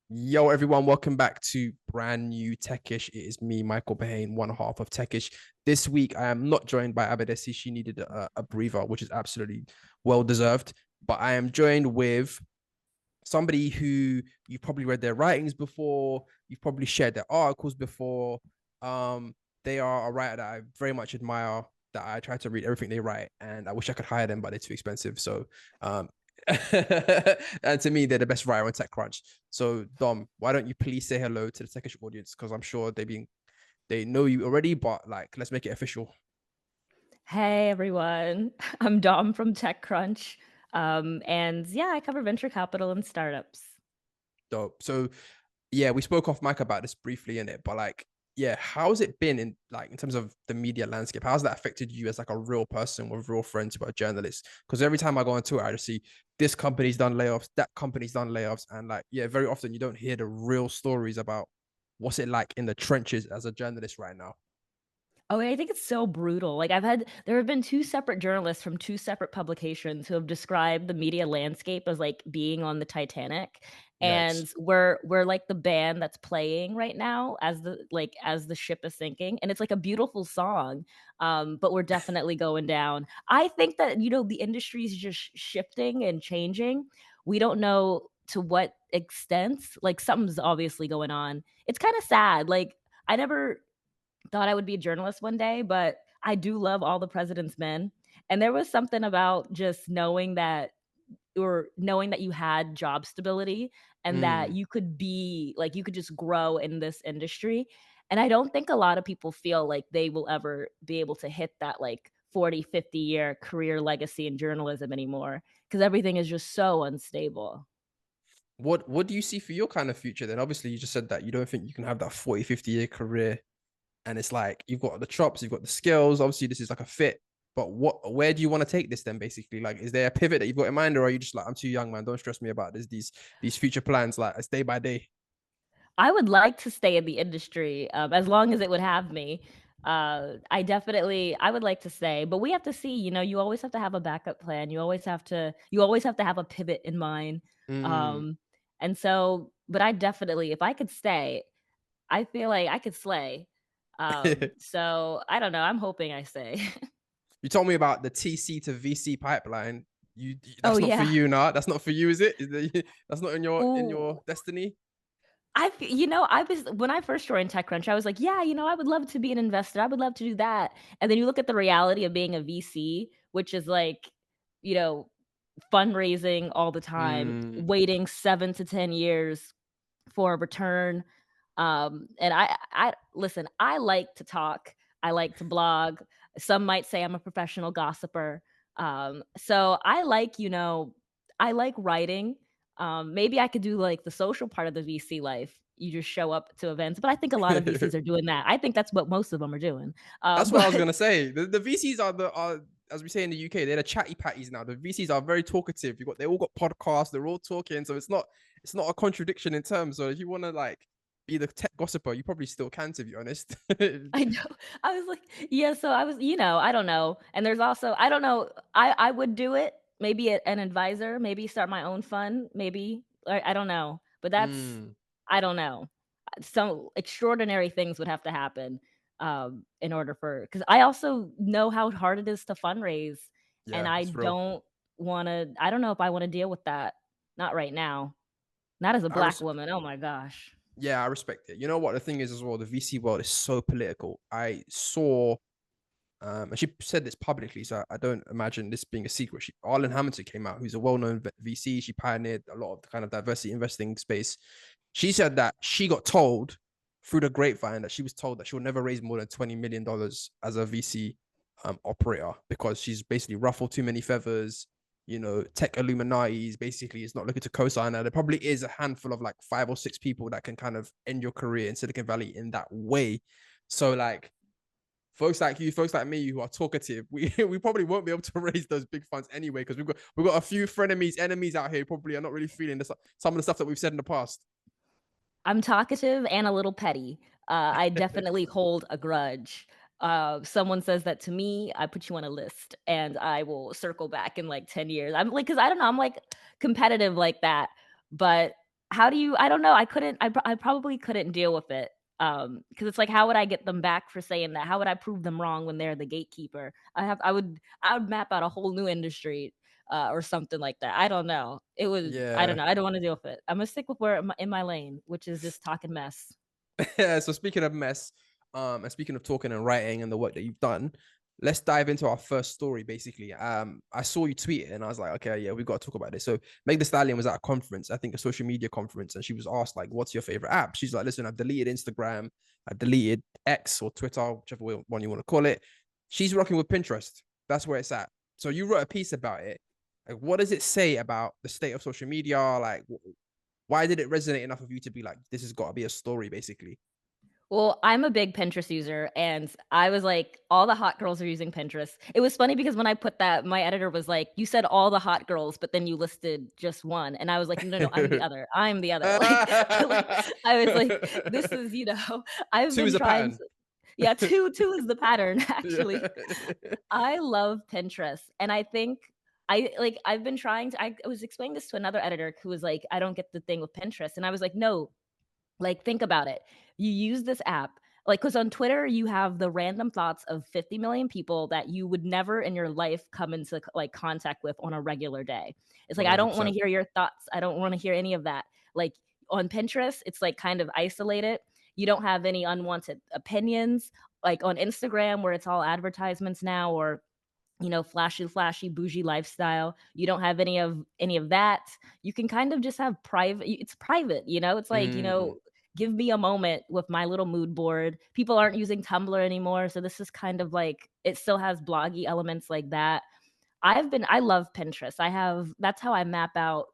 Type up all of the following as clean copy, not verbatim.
Yo, everyone, welcome back to brand new Techish. It is me, Michael Behane, one half of Techish. This week, I am not joined by Abadesi. She needed a breather, which is absolutely well deserved. But I am joined with somebody who you've probably read their writings before, you've probably shared their articles before. Um, they are a writer that I very much admire, that I try to read everything they write, and I wish I could hire them, but they're too expensive. So, um, and to me, they're the best writer on TechCrunch. So, Dom, why don't you please say hello to the Techish audience? Because I'm sure they know you already, but like, let's make it official. Hey everyone, I'm Dom from TechCrunch. And yeah, I cover venture capital and startups. Dope. So, yeah, we spoke off mic about this briefly in it, but like, yeah, how's it been in terms of the media landscape? How's that affected you as like a real person with real friends who are journalists? Because every time I go on Twitter, I just see this company's done layoffs, that company's done layoffs, and like, yeah, very often you don't hear the real stories about what's it like in the trenches as a journalist right now. Oh, I think it's so brutal. There have been two separate journalists from two separate publications who have described the media landscape as like being on the Titanic. Yikes. And we're like the band that's playing right now as the ship is sinking. And it's like a beautiful song. But we're definitely going down. I think that, the industry is just shifting and changing. We don't know to what extent. Like something's obviously going on. It's kind of sad. Like I never thought I would be a journalist one day, but I do love All the President's Men. And there was something about just knowing that you had job stability and that Mm. you could just grow in this industry. And I don't think a lot of people feel like they will ever be able to hit that like 40, 50-year career legacy in journalism anymore because everything is just so unstable. What do you see for your kind of future then? Obviously, you just said that you don't think you can have that 40, 50 year career, and it's like you've got the chops, you've got the skills. Obviously, this is like a fit. But where do you want to take this then? Basically, like, is there a pivot that you've got in mind, or are you just like, I'm too young, man? Don't stress me about this. These future plans, like, it's day by day. I would like to stay in the industry, as long as it would have me. I would like to stay, but we have to see, you always have to have a backup plan. You always have to have a pivot in mind. Mm. Um, and so, but I definitely, if I could stay, I feel like I could slay. So I don't know. I'm hoping I stay. You told me about the TC to VC pipeline. Oh That's not for yeah. you now. That's not for you, is it? That's not in your Ooh. destiny. I was when I first joined TechCrunch, I was like, "Yeah, I would love to be an investor. I would love to do that." And then you look at the reality of being a VC, which is like, you know, fundraising all the time, Mm. waiting 7 to 10 years for a return. And I listen, I like to talk. I like to blog. Some might say I'm a professional gossiper. So I like writing. Maybe I could do like the social part of the VC life. You just show up to events, but I think a lot of VCs are doing that. I think that's what most of them are doing. That's what I was But gonna say. The VCs are, as we say in the UK, they're the chatty patties now. The VCs are very talkative. They all got podcasts. They're all talking, so it's not a contradiction in terms. So if you want to like be the tech gossiper, you probably still can, to be honest. I know. I was like, yeah, so I don't know. And there's also I don't know, I would do it, maybe an advisor, maybe start my own fund, maybe. I don't know. But that's Mm. I don't know. Some extraordinary things would have to happen in order for because I also know how hard it is to fundraise and Yeah, it's real. I don't know if I want to deal with that. Not right now. Not as a I black res- woman. Oh my gosh. yeah, I respect it. You know what the thing is as well. The VC world is so political. I saw and she said this publicly, so I don't imagine this being a secret. Arlen Hamilton came out, who's a well-known VC. She pioneered a lot of the kind of diversity investing space. She said that she got told through the grapevine that she was told that she'll never raise more than $20 million as a VC operator because she's basically ruffled too many feathers. Tech Illuminati basically is not looking to co-sign her. There probably is a handful of like 5 or 6 people that can kind of end your career in Silicon Valley in that way. So like folks like you, folks like me who are talkative, we probably won't be able to raise those big funds anyway because we've got a few frenemies, enemies out here who probably are not really feeling some of the stuff that we've said in the past. I'm talkative and a little petty. I definitely hold a grudge. Someone says that to me, I put you on a list and I will circle back in like 10 years. I'm like, cause I don't know, I'm like competitive like that. But how do you I don't know, I probably couldn't deal with it, because it's like, how would I get them back for saying that? How would I prove them wrong when they're the gatekeeper? I would map out a whole new industry, or something like that. I don't know. I don't Yeah. know, I don't wanna deal with it. Imma stick with where in my lane, which is just talking mess. Yeah, so speaking of mess, and speaking of talking and writing and the work that you've done, let's dive into our first story. Basically, I saw you tweet it, and I was like, okay, yeah, we've got to talk about this. So, Meg The Stallion was at a conference, I think a social media conference, and she was asked like, "What's your favorite app?" She's like, "Listen, I've deleted Instagram, I deleted X or Twitter, whichever one you want to call it." She's rocking with Pinterest. That's where it's at. So you wrote a piece about it. Like, what does it say about the state of social media? Like, why did it resonate enough of you to be like, this has got to be a story, basically? Well, I'm a big Pinterest user, and I was like, all the hot girls are using Pinterest. It was funny because when I put that, my editor was like, "You said all the hot girls, but then you listed just one." And I was like, "No, no, I'm the other. I'm the other." Like I was like, "This is, I've Two been is a trying pattern. to." Yeah, two is the pattern actually. Yeah. I love Pinterest, and I think I've been trying to. I was explaining this to another editor who was like, "I don't get the thing with Pinterest," and I was like, "No, like, think about it. You use this app, like, because on Twitter, you have the random thoughts of 50 million people that you would never in your life come into, like, contact with on a regular day. It's like, I don't wanna 100%. hear your thoughts. I don't wanna hear any of that. Like, on Pinterest, it's, like, kind of isolated. You don't have any unwanted opinions. Like, on Instagram, where it's all advertisements now or flashy, bougie lifestyle. You don't have any of that. You can kind of just have it's private, It's like, Mm, give me a moment with my little mood board. People aren't using Tumblr anymore, so this is kind of like it still has bloggy elements like that. I love Pinterest. That's how I map out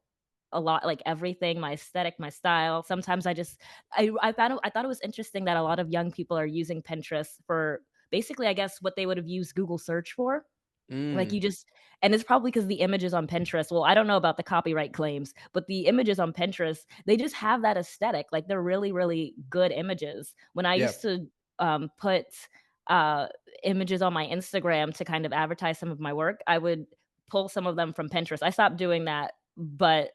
a lot, like everything, my aesthetic, my style. Sometimes I thought it was interesting that a lot of young people are using Pinterest for basically, I guess, what they would have used Google search for. Like, mm. you just and it's probably because the images on Pinterest, well, I don't know about the copyright claims, but the images on Pinterest, they just have that aesthetic, like, they're really, really good images. When I Yeah. used to, put, uh, images on my Instagram to kind of advertise some of my work, I would pull some of them from Pinterest. I stopped doing that, but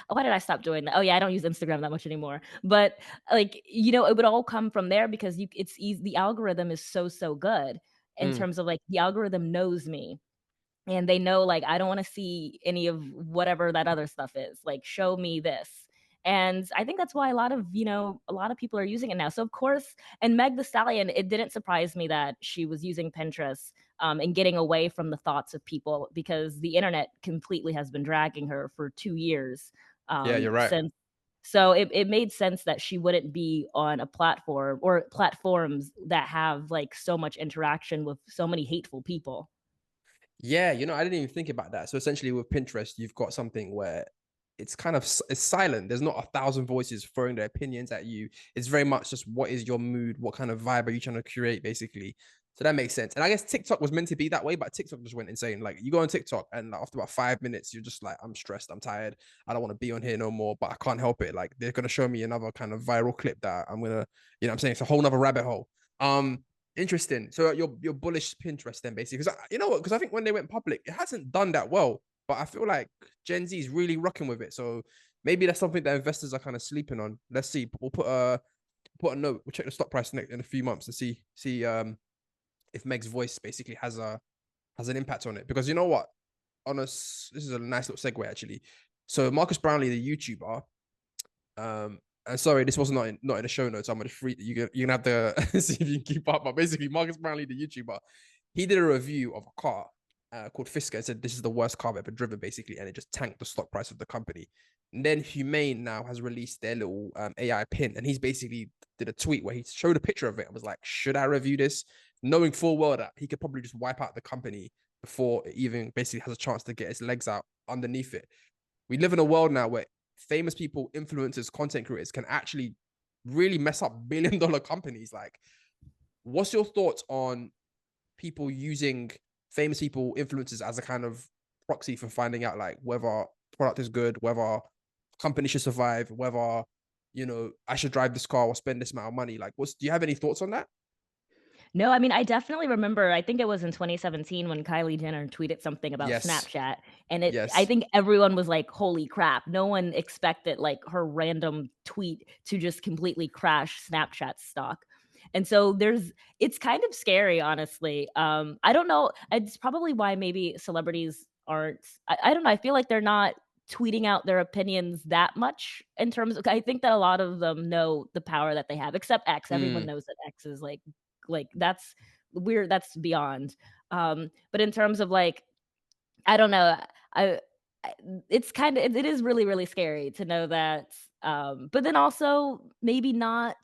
why did I stop doing that? Oh, yeah, I don't use Instagram that much anymore, but, like, it would all come from there because it's easy. The algorithm is so, so good in Mm. terms of, like, the algorithm knows me. And they know, like, I don't wanna see any of whatever that other stuff is, like, show me this. And I think that's why a lot of people are using it now. So, of course and Meg The Stallion, it didn't surprise me that she was using Pinterest, and getting away from the thoughts of people because the internet completely has been dragging her for 2 years, Yeah, you're right. since so it made sense that she wouldn't be on a platform or platforms that have, like, so much interaction with so many hateful people. Yeah, I didn't even think about that. So essentially with Pinterest, you've got something where it's kind of it's silent. There's not a thousand voices throwing their opinions at you. It's very much just what is your mood? What kind of vibe are you trying to create, basically? So that makes sense. And I guess TikTok was meant to be that way, but TikTok just went insane. Like you go on TikTok and like, after about 5 minutes, you're just like, I'm stressed, I'm tired, I don't want to be on here no more, but I can't help it. Like they're gonna show me another kind of viral clip that I'm gonna, what I'm saying, it's a whole nother rabbit hole. Interesting. So you're bullish Pinterest then, basically, because you know what? Because I think when they went public, it hasn't done that well. But I feel like Gen Z is really rocking with it. So maybe that's something that investors are kind of sleeping on. Let's see. We'll put a note. We'll check the stock price in a few months to see if Meg's voice basically has an impact on it. Because you know what? This is a nice little segue actually. So Marcus Brownlee, the YouTuber, and sorry, this was not in the show notes. I'm gonna free you're gonna have to see if you can keep up. But basically, Marcus Brownlee, the YouTuber, he did a review of a car called Fisker and said this is the worst car I've ever driven, basically, and it just tanked the stock price of the company. And then Humane now has released their little AI pin, and he's basically did a tweet where he showed a picture of it and was like, "Should I review this?" Knowing full well that he could probably just wipe out the company before it even basically has a chance to get its legs out underneath it. We live in a world now where famous people, influencers, content creators can actually really mess up billion-dollar companies. Like, what's your thoughts on people using famous people, influencers as a kind of proxy for finding out like whether product is good, whether company should survive, whether I should drive this car or spend this amount of money? Like, do you have any thoughts on that? No, I mean, I definitely remember, I think it was in 2017 when Kylie Jenner tweeted something about Yes, Snapchat, and I yes. think everyone was like, "Holy crap." No one expected, like, her random tweet to just completely crash Snapchat stock. And so it's kind of scary, honestly. I don't know, it's probably why maybe celebrities aren't I don't know, I feel like they're not tweeting out their opinions that much in terms of I think that a lot of them know the power that they have, except X. Everyone Mm, knows that X is that's weird, that's beyond. But in terms of like, I don't know, I, I it's kind of it is really, really scary to know that, but then also maybe not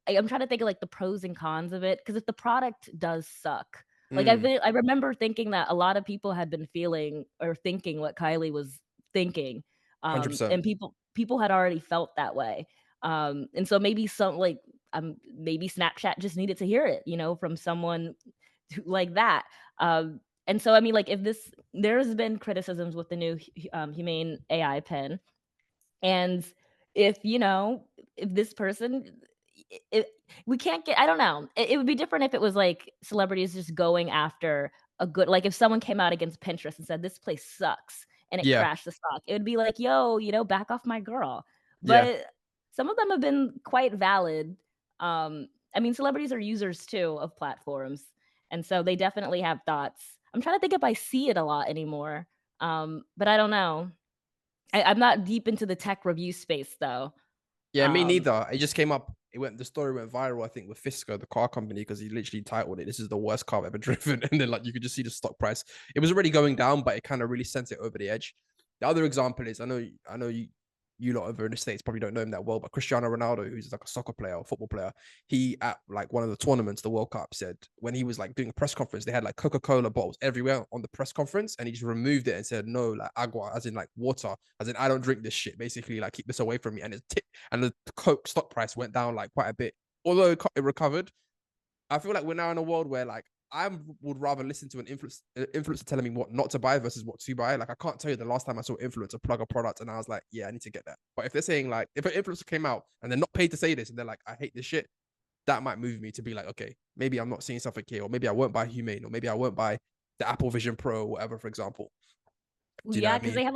I'm trying to think of like the pros and cons of it, because if the product does suck, like mm, I remember thinking that a lot of people had been feeling or thinking what Kylie was thinking, 100%. and people had already felt that way. And so maybe maybe Snapchat just needed to hear it, from someone like that. And so I mean, like, if this there's been criticisms with the new humane AI pen, and if if this person, it, we can't get, I don't know, it would be different if it was like celebrities just going after a good, like if someone came out against Pinterest and said this place sucks and it Yeah, crashed the stock, it would be like, yo, back off my girl. yeah. But some of them have been quite valid. I mean, celebrities are users too of platforms, and so they definitely have thoughts. I'm trying to think if I see it a lot anymore, but I don't know. I'm not deep into the tech review space though. Yeah, me Um, neither. It just came up. The story went viral, I think, with Fisker, the car company, because he literally titled it, "This is the worst car I've ever driven." And then, like, you could just see the stock price. It was already going down, but it kind of really sent it over the edge. The other example is, I know you lot over in the States probably don't know him that well, but Cristiano Ronaldo, who's like a soccer player or football player, he at like one of the tournaments, the World Cup, said when he was like doing a press conference, they had like Coca-Cola bottles everywhere on the press conference, and he just removed it and said, "No, like agua, as in like water, as in I don't drink this shit. Basically, like keep this away from me." And the Coke stock price went down like quite a bit, although it recovered. I feel like we're now in a world where like I would rather listen to an influencer telling me what not to buy versus what to buy. Like I can't tell you the last time I saw an influencer plug a product and I was like, yeah, I need to get that. But if they're saying like, if an influencer came out and they're not paid to say this and they're like, I hate this shit, that might move me to be like, okay, maybe I'm not seeing something here, or maybe I won't buy Humane, or maybe I won't buy the Apple Vision Pro or whatever, for example. well, Do you know what yeah, I because mean? they have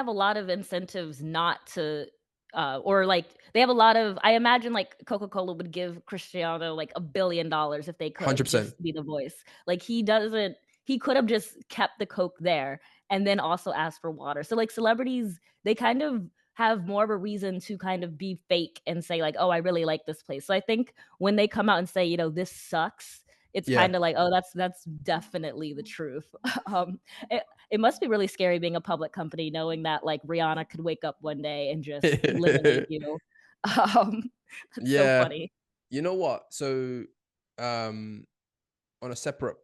a lot of incentives not to, or like they have a lot of. I imagine like Coca-Cola would give Cristiano like $1 billion if they could 100%. just be the voice. Like he doesn't. He could have just kept the Coke there and then also asked for water. So like celebrities, they kind of have more of a reason to kind of be fake and say like, oh, I really like this place. So I think when they come out and say, this sucks, it's Yeah. kind of like, oh, that's definitely the truth. um, it must be really scary being a public company knowing that like Rihanna could wake up one day and just eliminate you. Um, that's so Yeah. funny. You know what? So, um, on a separate,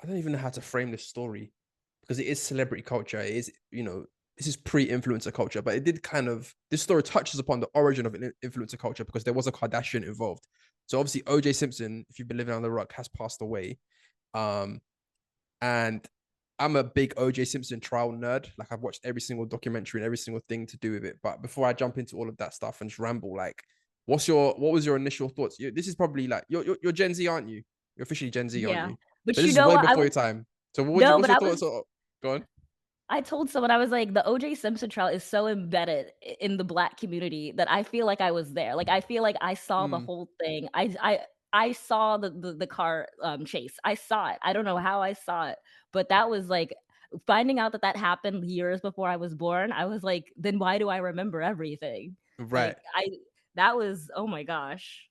I don't even know how to frame this story because it is celebrity culture. It is, this is pre-influencer culture, but it did kind of, this story touches upon the origin of influencer culture because there was a Kardashian involved. So obviously OJ Simpson, if you've been living on the rock, has passed away. Um, and I'm a big OJ Simpson trial nerd. Like I've watched every single documentary and every single thing to do with it. But before I jump into all of that stuff and just ramble, like, what was your initial thoughts? This is probably like you're Gen Z, aren't you? You're officially Gen Z, aren't Yeah. you? So But this you is know way what? before your time. So No, what's but your thoughts? Go on. I told someone, I was like, the OJ Simpson trial is so embedded in the Black community that I feel like I was there. Like I feel like I saw the Mm, whole thing. I saw the car chase. I saw it. I don't know how I saw it, but that was like finding out that that happened years before I was born. I was like, then why do I remember everything? right. Like that was, oh my gosh.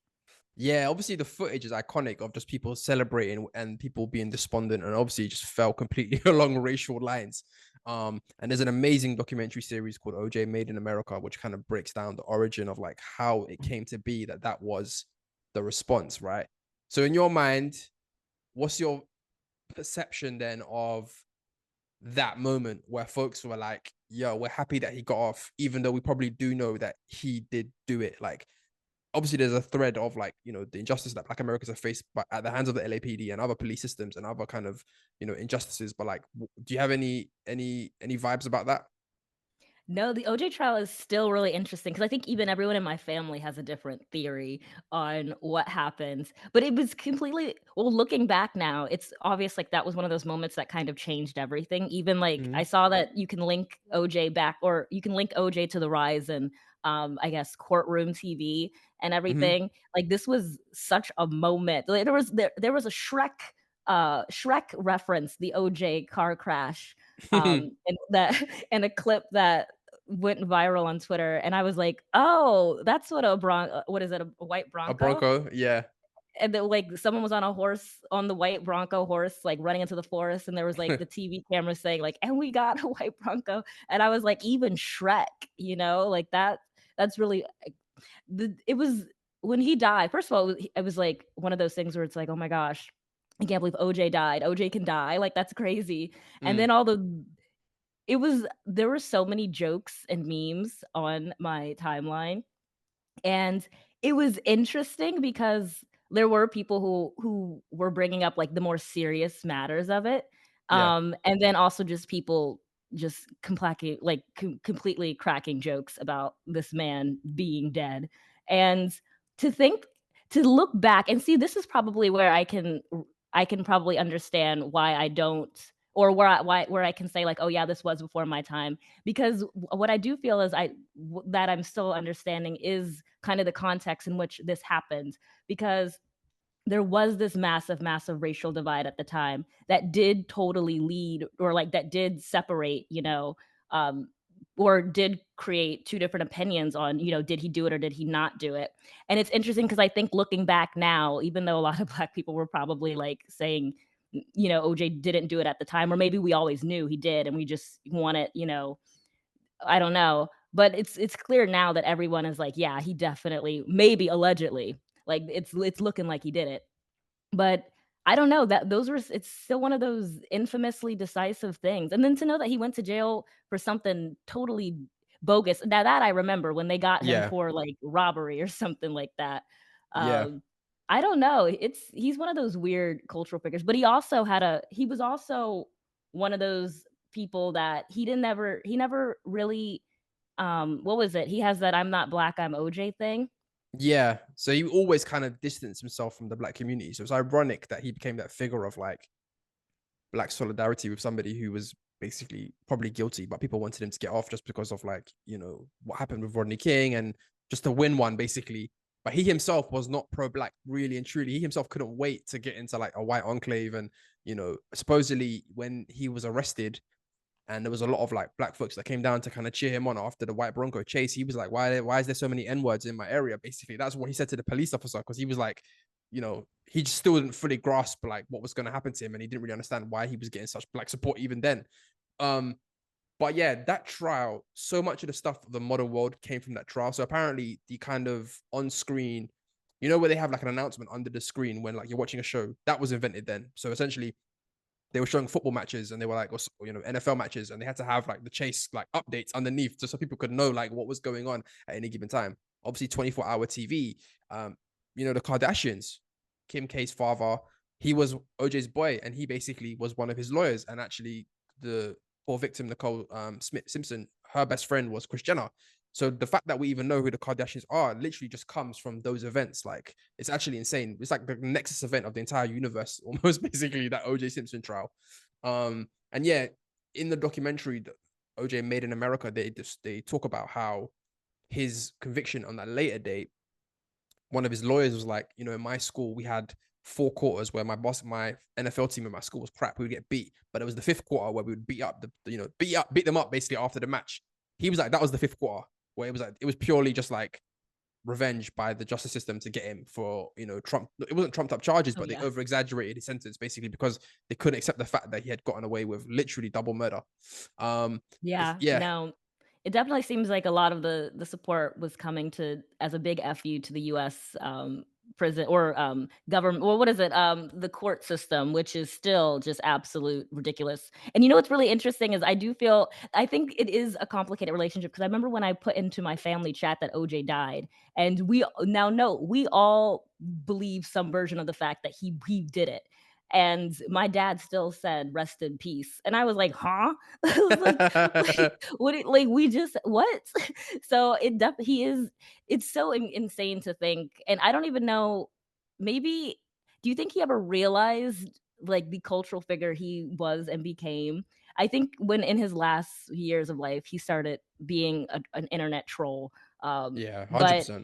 Yeah, obviously the footage is iconic of just people celebrating and people being despondent, and obviously it just fell completely along racial lines. And there's an amazing documentary series called OJ Made in America, which kind of breaks down the origin of like how it came to be that was the response, right? So in your mind, what's your perception then of that moment where folks were like, "Yo, we're happy that he got off, even though we probably do know that he did do it." Like obviously there's a thread of like the injustice that Black Americans are faced by, at the hands of the LAPD and other police systems and other kind of injustices. But like, do you have any vibes about that? No, the OJ trial is still really interesting because I think even everyone in my family has a different theory on what happened. But it was completely well, looking back now, it's obvious like that was one of those moments that kind of changed everything. Even like I Mhm. saw that you can link OJ back or you can link OJ to the rise and I guess courtroom TV and Mhm. everything. Like this was such a moment. Like, there was a Shrek reference, the OJ car crash and that and a clip that went viral on Twitter, and I was like, "Oh, that's what what is it, a white A Bronco?" Bronco, yeah. And then, like, someone was on a horse on the white Bronco horse, like, running into the forest, and there was, like, the TV camera saying, like, "And we got a white Bronco," and I was like, "Even Shrek," you know, like, that's really it was when he died, first of all, it was, like, one of those things where it's like, "Oh my gosh, I can't believe OJ died. OJ can die, like, that's crazy," and Mm. then all the it was there were so many jokes and memes on my timeline, and it was interesting because there were people who were bringing up, like, the more serious matters of it, Yeah. and then also just people just completely cracking jokes about this man being dead, and to think to look back and see this is probably where I can probably understand why I don't or where I can say, like, "Oh, yeah, this was before my time," because what I do feel is that I'm still understanding is kind of the context in which this happened because there was this massive, massive racial divide at the time that did totally lead or like that did separate, um, or did create two different opinions on, did he do it or did he not do it? And it's interesting because I think looking back now, even though a lot of black people were probably like saying, OJ didn't do it at the time, or maybe we always knew he did and we just wanted, I don't know, but it's clear now that everyone is like, yeah, he definitely, maybe allegedly, like it's looking like he did it. But I don't know that those were it's still one of those infamously decisive things. And then to know that he went to jail for something totally bogus. Now that I remember when they got him Yeah. for like robbery or something like that. Yeah. Um I don't know. He's one of those weird cultural figures, but he was also one of those people that he never really what was it? He has that "I'm not black, I'm OJ" thing. Yeah. So he always kind of distanced himself from the black community. So it's ironic that he became that figure of like black solidarity with somebody who was basically probably guilty, but people wanted him to get off just because of like, what happened with Rodney King and just to win one basically. But he himself was not pro-black, really and truly. He himself couldn't wait to get into like a white enclave. And, supposedly when he was arrested, and there was a lot of like black folks that came down to kind of cheer him on after the white Bronco chase. He was like, why is there so many N-words in my area? Basically, that's what he said to the police officer because he was like, he just still didn't fully grasp like what was going to happen to him, and he didn't really understand why he was getting such black support even then. Um, but yeah, that trial, so much of the stuff of the modern world came from that trial. So apparently, the kind of on screen, where they have like an announcement under the screen when like you're watching a show, that was invented then. So essentially, they were showing football matches and they were like, NFL matches, and they had to have like the chase like updates underneath just so people could know like what was going on at any given time. Obviously, 24-hour TV. The Kardashians, Kim K's father, he was OJ's boy, and he basically was one of his lawyers. And actually, the poor victim, Nicole Smith Simpson, her best friend was Kris Jenner. So the fact that we even know who the Kardashians are literally just comes from those events. Like it's actually insane. It's like the nexus event of the entire universe, almost basically that OJ Simpson trial. And yeah, in the documentary that OJ made in America, they talk about how his conviction on that later date, one of his lawyers was like, in my school we had 4 quarters where my NFL team in my school was crap. We would get beat, but it was the fifth quarter where we would beat up beat them up basically after the match. He was like, that was the fifth quarter where it was purely just like revenge by the justice system to get him for Trump. It wasn't trumped up charges, Oh but they yeah. over exaggerated his sentence basically because they couldn't accept the fact that he had gotten away with literally double murder. Um, Yeah, yeah, no. It definitely seems like a lot of the support was coming to as a big FU to the US, prison or, government or what is it? The court system, which is still just absolute ridiculous. And you know what's really interesting is I think it is a complicated relationship because I remember when I put into my family chat that OJ died, and we now know we all believe some version of the fact that he did it. And my dad still said, "Rest in peace." And I was like, "Huh?" I was like, "Wait, what like, we just what?" So, he is it's so insane to think, and I don't even know, maybe do you think he ever realized, like, the cultural figure he was and became? I think when in his last years of life, he started being an internet troll, Yeah, but 100%.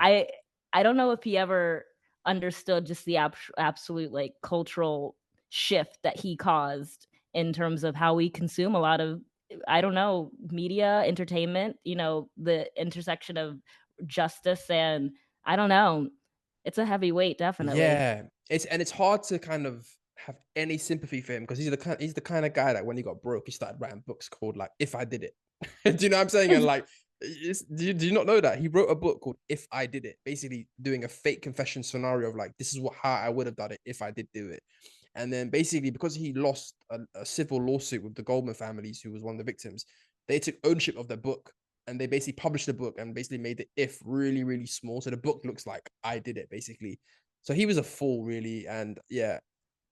I don't know if he ever understood just the absolute, like, cultural shift that he caused in terms of how we consume a lot of, I don't know, media, entertainment, the intersection of justice and I don't know. It's a heavy weight, definitely. Yeah, it's hard to kind of have any sympathy for him because he's the kind of guy that when he got broke, he started writing books called like "If I Did It." Do you know what I'm saying? And Ex like, do you not know that he wrote a book called "If I Did It," basically doing a fake confession scenario of like, this is how I would have done it if I did do it. And then basically because he lost a civil lawsuit with the Goldman families, who was one of the victims, they took ownership of the book and they basically published the book and basically made the if really, really small. So the book looks like I did it basically. So he was a fool, really. And yeah,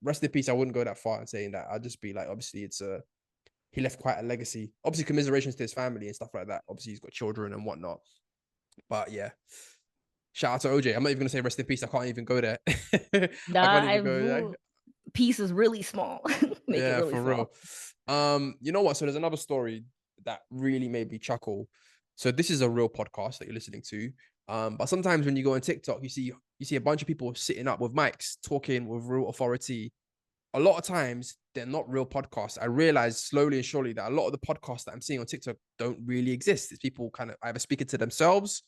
rest in peace. I wouldn't go that far in saying that. I'd just be like, obviously, he left quite a legacy. Obviously, commiserations to his family and stuff like that. Obviously, he's got children and whatnot. But yeah, shout out to OJ. I'm not even gonna say rest in peace. I can't even go there. I Nah, can't even go there. piece is really small. Make it Yeah, really for real. small. You know what? So there's another story that really made me chuckle. So this is a real podcast that you're listening to. But sometimes when you go on TikTok, you see a bunch of people sitting up with mics talking with real authority. A lot of times they're not real podcasts. I realize slowly and surely that a lot of the podcasts that I'm seeing on TikTok don't really exist. It's people kind of either speaking to themselves,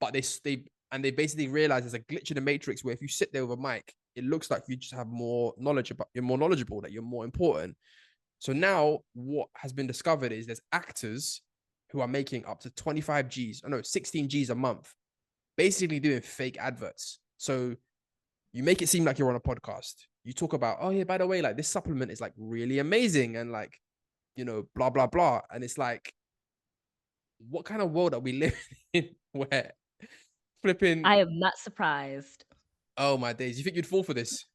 but they basically realize there's a glitch in the matrix where if you sit there with a mic, it looks like you just have more knowledge about you're more knowledgeable, that you're more important. So now what has been discovered is there's actors who are making up to 25 G's, oh no, 16 G's a month, basically doing fake adverts. So you make it seem like you're on a podcast. You talk about, oh yeah, by the way, like this supplement is like really amazing and like, blah, blah, blah. And it's like, what kind of world are we living in where flipping, I am not surprised. oh my days, you think you'd fall for this?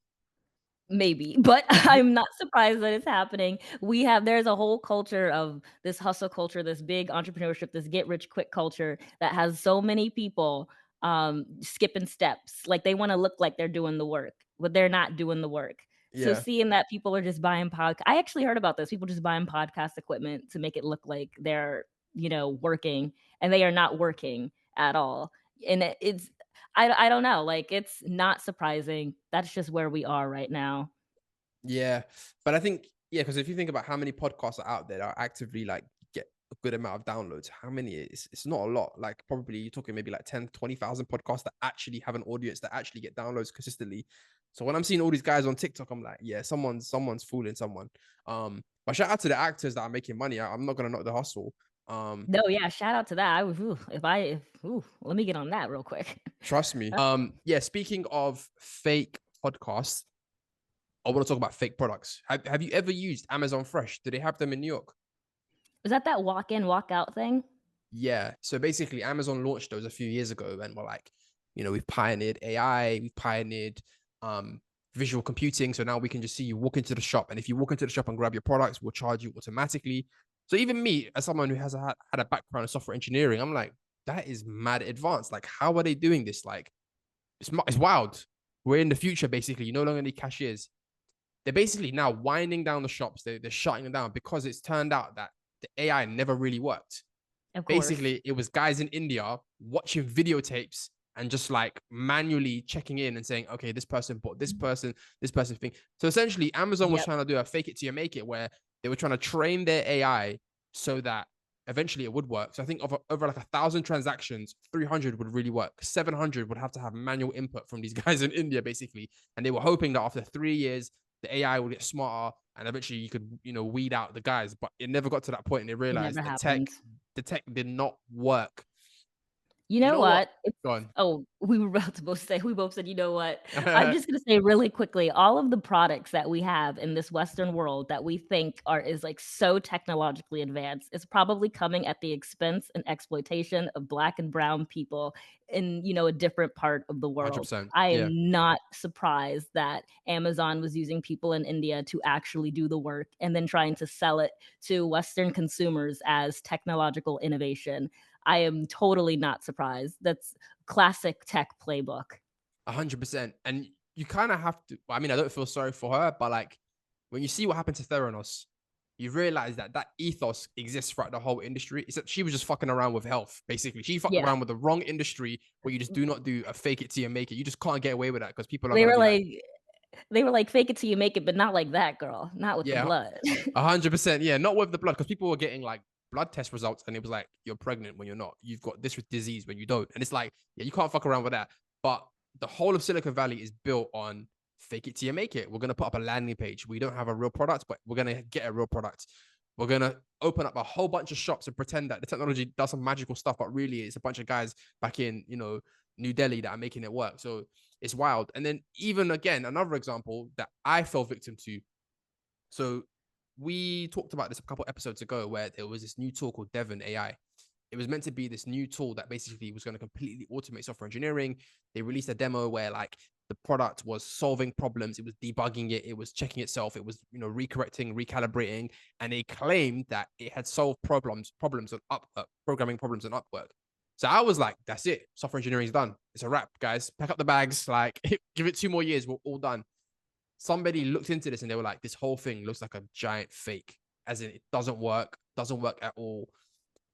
Maybe, but I'm not surprised that it's happening. There's a whole culture of this hustle culture, this big entrepreneurship, this get rich quick culture that has so many people skipping steps. Like they want to look like they're doing the work, but they're not doing the work. So Yeah. seeing that people are just buying I actually heard about this. People just buying podcast equipment to make it look like they're, working, and they are not working at all. And I don't know, like, it's not surprising. That's just where we are right now. Yeah. But I think, yeah, because if you think about how many podcasts are out there that are actively like get a good amount of downloads, how many it's not a lot. Like probably you're talking maybe like 10, 20,000 podcasts that actually have an audience that actually get downloads consistently. So when I'm seeing all these guys on TikTok, I'm like, yeah, someone's fooling someone. But shout out to the actors that are making money. I'm not gonna knock the hustle. Um, No, yeah, shout out to that. I was ooh, let me get on that real quick. Trust me. Yeah, speaking of fake podcasts, I want to talk about fake products. Have you ever used Amazon Fresh? Do they have them in New York? Was that walk in, walk out thing? Yeah. So basically, Amazon launched those a few years ago, and we're like, we've pioneered AI, we've pioneered um, visual computing. So now we can just see you walk into the shop, and if you walk into the shop and grab your products, we'll charge you automatically. So even me, as someone who has had a background in software engineering, I'm like, that is mad advanced. Like, how are they doing this? Like, it's wild. We're in the future, basically. You no longer need cashiers. They're basically now winding down the shops. They're shutting them down because it's turned out that the AI never really worked. Of course. Basically, it was guys in India watching videotapes and just like manually checking in and saying, okay, this person bought this person thing. So essentially, Amazon was Yep, trying to do a fake it till you make it, where they were trying to train their AI so that eventually it would work. So I think over like 1,000 transactions, 300 would really work. 700 would have to have manual input from these guys in India, basically. And they were hoping that after 3 years, the AI would get smarter and eventually you could, weed out the guys. But it never got to that point, and they it realized never the tech happened. the tech did not work. You You know know what? what? It's Go on. oh, we both said, "You know what?" I'm just gonna say really quickly, all of the products that we have in this Western world that we think is, like, so technologically advanced is probably coming at the expense and exploitation of Black and brown people in, a different part of the world. 100%. I Yeah. am not surprised that Amazon was using people in India to actually do the work and then trying to sell it to Western consumers as technological innovation. I am totally not surprised. That's classic tech playbook. 100%. And you kind of have to. I mean, I don't feel sorry for her, but like when you see what happened to Theranos, you realize that that ethos exists throughout the whole industry. It's that she was just fucking around with health, basically. She fucked Yeah. around with the wrong industry where you just do not do a fake it till you make it. You just can't get away with that because people are They gonna were be like, like they were like, "Fake it till you make it, but not like that, girl. Not with the yeah, blood." 100%. Yeah, not with the blood because people were getting like blood test results and it was like you're pregnant when you're not. You've got this disease when you don't, and it's like yeah, you can't fuck around with that. But the whole of Silicon Valley is built on fake it till you make it. We're gonna put up a landing page. We don't have a real product, but we're gonna get a real product. We're gonna open up a whole bunch of shops and pretend that the technology does some magical stuff, but really it's a bunch of guys back in New Delhi that are making it work. So it's wild. And then even again, another example that I fell victim to. So we talked about this a couple episodes ago where there was this new tool called Devon AI. It was meant to be this new tool that basically was going to completely automate software engineering. They released a demo where like the product was solving problems, it was debugging it, it was checking itself, it was recorrecting, recalibrating, and they claimed that it had solved problems on programming problems on Upwork. So I was like, that's it, software engineering is done. It's a wrap, guys. Pack up the bags, like give it 2 more years, we're all done. Somebody looked into this and they were like, this whole thing looks like a giant fake, as in it doesn't work at all.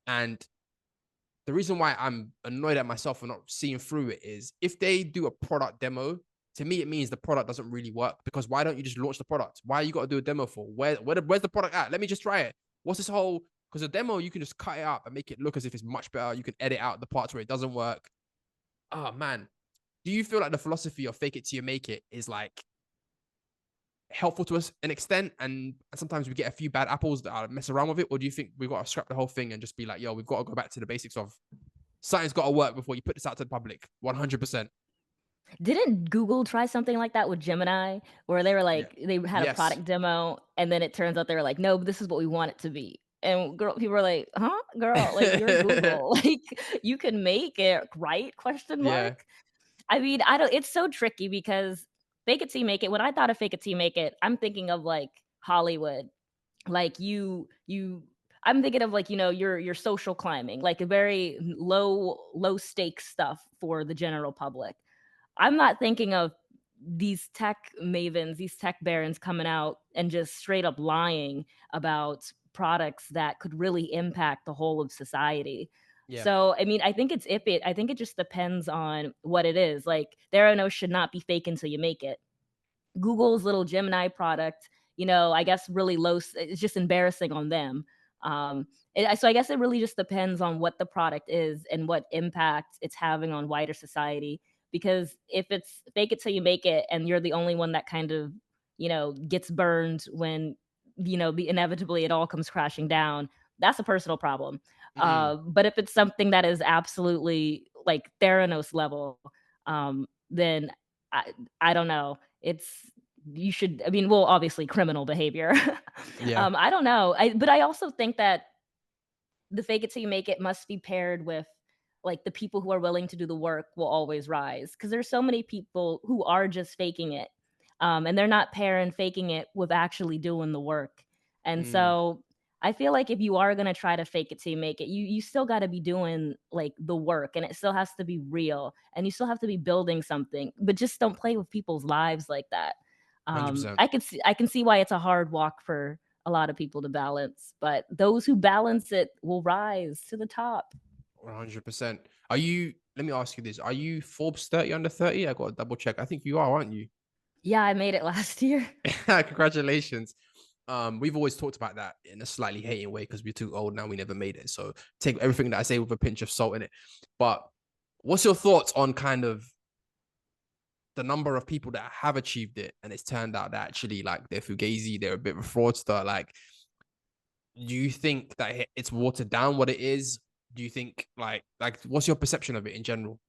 And the reason why I'm annoyed at myself for not seeing through it is if they do a product demo, to me, it means the product doesn't really work because why don't you just launch the product? Why you got to do a demo for? Where's the product at? Let me just try it. What's this whole, because a demo, you can just cut it up and make it look as if it's much better. You can edit out the parts where it doesn't work. Oh man. Do you feel like the philosophy of fake it till you make it is like helpful to us an extent and sometimes we get a few bad apples that are mess around with it, or do you think we've got to scrap the whole thing and just be like, yo, we've got to go back to the basics of something's got to work before you put this out to the public? 100%. Didn't Google try something like that with Gemini, where they were Yeah. like they had a Yes. product demo, and then it turns out they were like, "No, but this is what we want it to be." And girl people were like, "Huh? Girl, like, you're Google. Like, you can make it, right? Question Yeah. mark." I mean, I don't it's so tricky because fake it till you make it when I thought of fake it till you make it, I'm thinking of, like, Hollywood. Like, I'm thinking of, like, your social climbing, like, a very low stakes stuff for the general public. I'm not thinking of these tech mavens, these tech barons coming out and just straight up lying about products that could really impact the whole of society. Yeah. So, I mean, I think it just depends on what it is. Like, Theranos should not be fake until you make it. Google's little Gemini product, I guess really it's just embarrassing on them. So I guess it really just depends on what the product is and what impact it's having on wider society. Because if it's fake it till you make it and you're the only one that kind of, gets burned when, inevitably it all comes crashing down, that's a personal problem. Mm-mm. But if it's something that is absolutely like Theranos level, then I, I don't know. It's you should I mean, well, obviously criminal behavior. Yeah. I don't know. But I also think that the fake it till you make it must be paired with like the people who are willing to do the work will always rise because there's so many people who are just faking it. And they're not pairing faking it with actually doing the work. And Mm. so I feel like if you are going to try to fake it till you make it, you still got to be doing like the work and it still has to be real and you still have to be building something, but just don't play with people's lives like that. 100%. I can see why it's a hard walk for a lot of people to balance, but those who balance it will rise to the top. 100%. Let me ask you this. Are you Forbes 30 under 30? I got to double check. I think you are, aren't you? Yeah, I made it last year. Congratulations. We've always talked about that in a slightly hating way because we're too old now. We never made it. So take everything that I say with a pinch of salt in it. But what's your thoughts on kind of the number of people that have achieved it and it's turned out that actually like they're fugazi, they're a bit of a fraudster? Like, do you think that it's watered down what it is? do you think like what's your perception of it in general?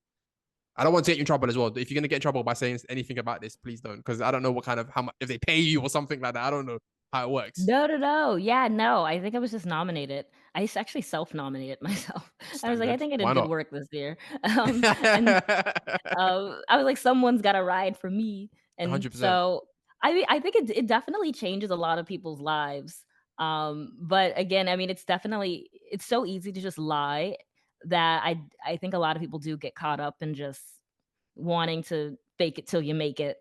I don't want to get you in trouble as well. If you're gonna get in trouble by saying anything about this, please don't, because I don't know what kind of how much if they pay you or something like that. I don't know how it works. No, no, no. Yeah, no, I think I was just nominated. Actually self-nominated myself. I was like, "I Standard. think I did Why good not? work this year." And, I was like, "Someone's gotta ride for me." And 100%. so, I think it definitely changes a lot of people's lives. But again, I mean, it's so easy to just lie that I think a lot of people do get caught up in just wanting to fake it till you make it.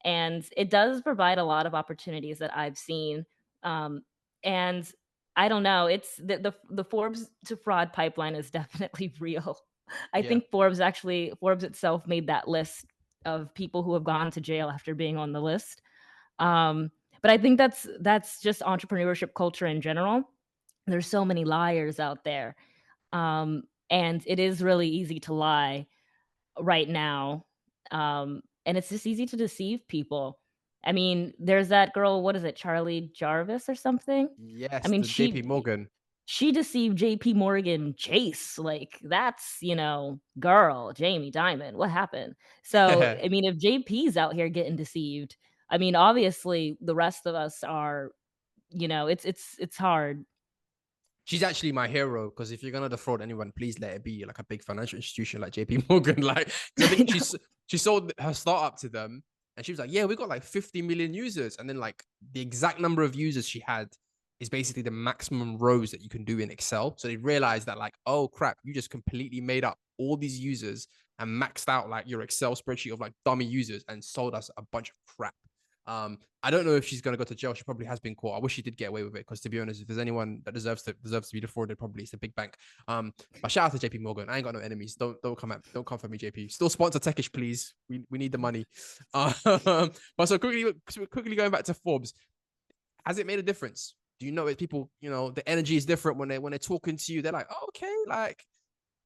And it does provide a lot of opportunities that I've seen. Um, and I don't know, it's the Forbes to fraud pipeline is definitely real. I Yeah. think Forbes itself made that list of people who have gone to jail after being on the list. But I think that's just entrepreneurship culture in general. There's so many liars out there. And it is really easy to lie right now. And it's just easy to deceive people. I mean, there's that girl, what is it, Charlie Jarvis or something? I Yes, mean, the JP Morgan. she deceived JP Morgan Chase. Like, that's, girl, Jamie Dimon, what happened? So, I mean, if JP's out here getting deceived, I mean, obviously the rest of us are, it's hard. She's actually my hero, because if you're gonna defraud anyone, please let it be like a big financial institution like JP Morgan. Like, because I I think know. she sold her startup to them, and she was like, "Yeah, we got like 50 million users," and then like the exact number of users she had is basically the maximum rows that you can do in Excel. So they realized that like, oh crap, you just completely made up all these users and maxed out like your Excel spreadsheet of like dummy users and sold us a bunch of crap. I don't know if she's gonna go to jail. She probably has been caught. I wish she did get away with it, because to be honest, if there's anyone that deserves to be defrauded, probably it's the big bank. But shout out to JP Morgan. I ain't got no enemies. Don't come for me, JP. Still sponsor Techish, please. We need the money. But so quickly going back to Forbes, has it made a difference? Do you know if people, the energy is different when they're talking to you? They're like, oh, okay, like,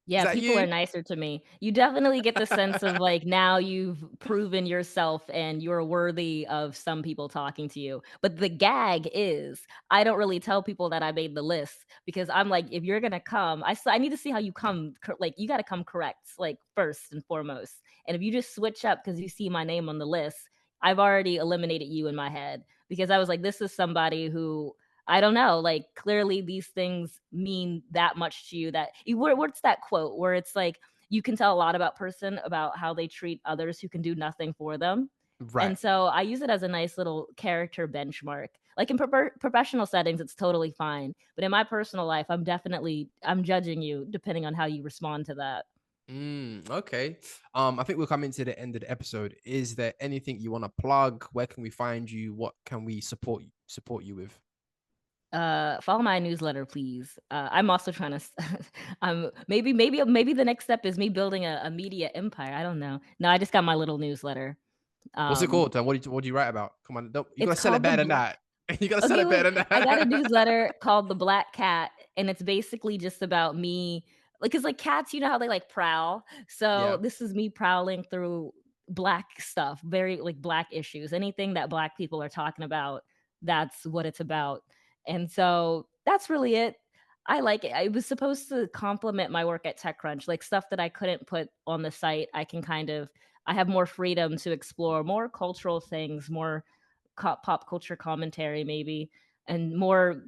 is Yeah, that people are you? nicer to me. You definitely get the sense of, like, now you've proven yourself and you're worthy of some people talking to you. But the gag is, I don't really tell people that I made the list, because I'm like, if you're gonna come, I need to see how you come, like, you gotta come correct, like, first and foremost. And if you just switch up because you see my name on the list, I've already eliminated you in my head, because I was like, this is somebody who I don't know, like, clearly these things mean that much to you, that what's that quote where it's like, you can tell a lot about person about how they treat others who can do nothing for them. Right. And so I use it as a nice little character benchmark. Like in professional settings, it's totally fine. But in my personal life, I'm judging you depending on how you respond to that. Okay. I think we're coming to the end of the episode. Is there anything you want to plug? Where can we find you? What can we support you with? Follow my newsletter, please. I'm also trying to maybe the next step is me building a media empire. I don't know. No, I just got my little newsletter. What's it Um, called? And what do you write about? Come on, you it's gotta sell it called the better than Black that. You gotta sell Okay, it wait. better than I got a that. newsletter called The Black Cat, and it's basically just about me, like, 'cause, like, cats, you know how they, like, prowl? So, Yeah. this is me prowling through Black stuff, very, like, Black issues. Anything that Black people are talking about, that's what it's about. And so, that's really it. I like it. I was supposed to complement my work at TechCrunch, like, stuff that I couldn't put on the site, I have more freedom to explore more cultural things, more pop culture commentary maybe, and more,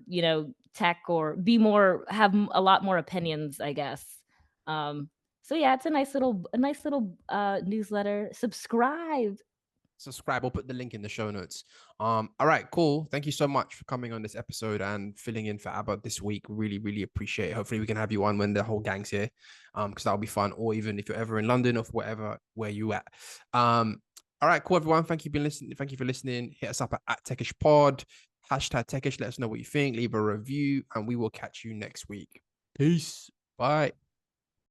tech, or have a lot more opinions, I guess. So yeah, it's a nice little newsletter. Subscribe. Subscribe. We'll put the link in the show notes. All right, cool. Thank you so much for coming on this episode and filling in for Abba this week. Really, really appreciate it. Hopefully we can have you on when the whole gang's here. Because that'll be fun. Or even if you're ever in London or whatever where you at. All right, cool, everyone. Thank you for listening. Hit us up at Techish Pod, #Techish. Let us know what you think. Leave a review, and we will catch you next week. Peace. Bye.